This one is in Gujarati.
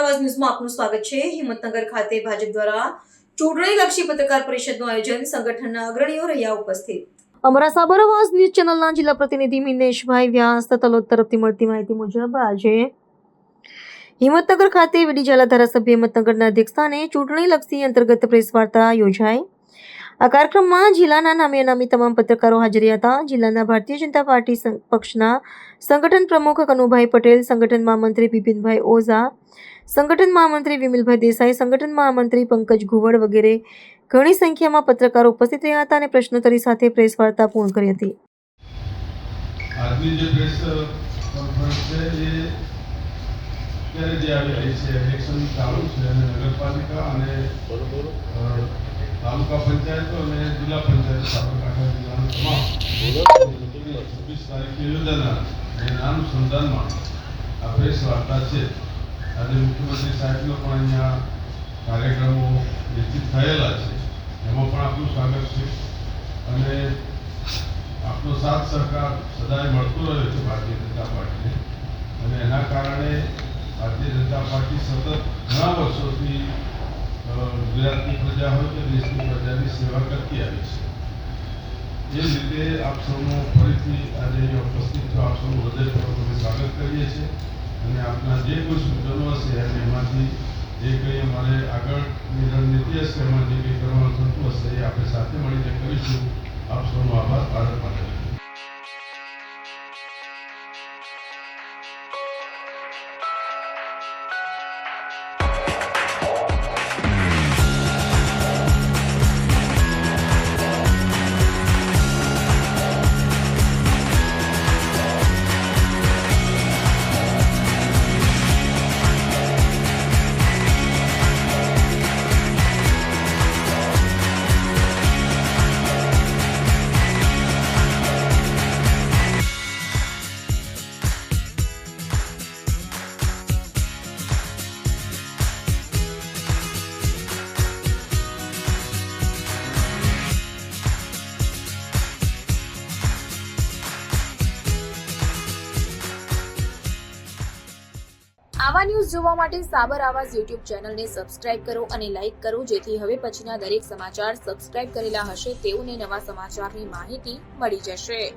આવાજ ન્યૂઝમાં આપનું સ્વાગત છે। હિંમતનગર ખાતે ભાજપ દ્વારા ચૂંટણીલક્ષી પત્રકાર પરિષદનું આયોજન, સંગઠનના અગ્રણીઓ રહ્યા ઉપસ્થિત। અમારા સાબર આવાજ ન્યૂઝ ચેનલના જિલ્લા પ્રતિનિધિ મિનેશભાઈ વ્યાસ તલોદ તરફથી મળતી માહિતી મુજબ આજે હિંમતનગર ખાતે વીડી ઝાલા ધારાસભ્ય હિંમતનગરના અધ્યક્ષસ્થાને ચૂંટણીલક્ષી અંતર્ગત પ્રેસ વાર્તા યોજાઈ। આ કાર્યક્રમમાં જિલ્લાના નામી અનામી તમામ પત્રકારો હાજર હતા। જિલ્લાના ભારતીય જનતા પાર્ટી પક્ષના સંગઠન પ્રમુખ કનુભાઈ પટેલ, સંગઠન મહામંત્રી બિપિનભાઈ ઓઝા, સંગઠન મહામંત્રી વિમલભાઈ દેસાઈ, સંગઠન મહામંત્રી પંકજ ઘુવડ વગેરે ઘણી સંખ્યામાં પત્રકારો ઉપસ્થિત રહ્યા હતા અને પ્રશ્નોત્તરી સાથે પ્રેસ વાર્તા પૂર્ણ કરી હતી। આજની જે પ્રેસ કોન્ફરન્સ છે એ ત્યારે જે આવી રહી છે, ઇલેક્શન ચાલુ છે અને નગરપાલિકા અને તાલુકા પંચાયતો અને જિલ્લા પંચાયત સાબરકાંઠા જિલ્લાના તમામ 26 તારીખે યોજાનાર એના અનુસંધાનમાં આ પ્રેસ વાર્તા છે। આજે મુખ્યમંત્રી સાહેબનો પણ અહીંયા કાર્યક્રમો નિશ્ચિત થયેલા છે, એમાં પણ આપનું સ્વાગત છે અને આપનો સાથ સહકાર સદાય મળતો રહ્યો છે ભારતીય જનતા પાર્ટીને અને એના કારણે ભારતીય જનતા પાર્ટી સતત ઘણા વર્ષોથી ગુજરાતની પ્રજા હોય કે દેશની પ્રજાની સેવા કરતી આવી છે। એ જ રીતે આપ સૌનો ફરીથી આજે અહીંયા ઉપસ્થિત છો, આપ સૌનું હૃદયપૂર્વક અમે સ્વાગત કરીએ છીએ અને આપના જે કોઈ સૂચનો હશે અને એમાંથી જે કંઈ અમારે આગળની રણનીતિ હશે, એમાં જે કંઈ કરવાનું થતું હશે એ આપણે સાથે મળીને કરીશું। આપ સૌનો આભાર। ભારત માતા। આવા ન્યૂઝ જોવા માટે સાબર આવાજ યુટ્યુબ ચેનલને સબસ્ક્રાઇબ કરો અને લાઇક કરો, જેથી હવે પછીના દરેક સમાચાર સબસ્ક્રાઇબ કરેલા હશે તેઓને નવા સમાચારની માહિતી મળી જશે।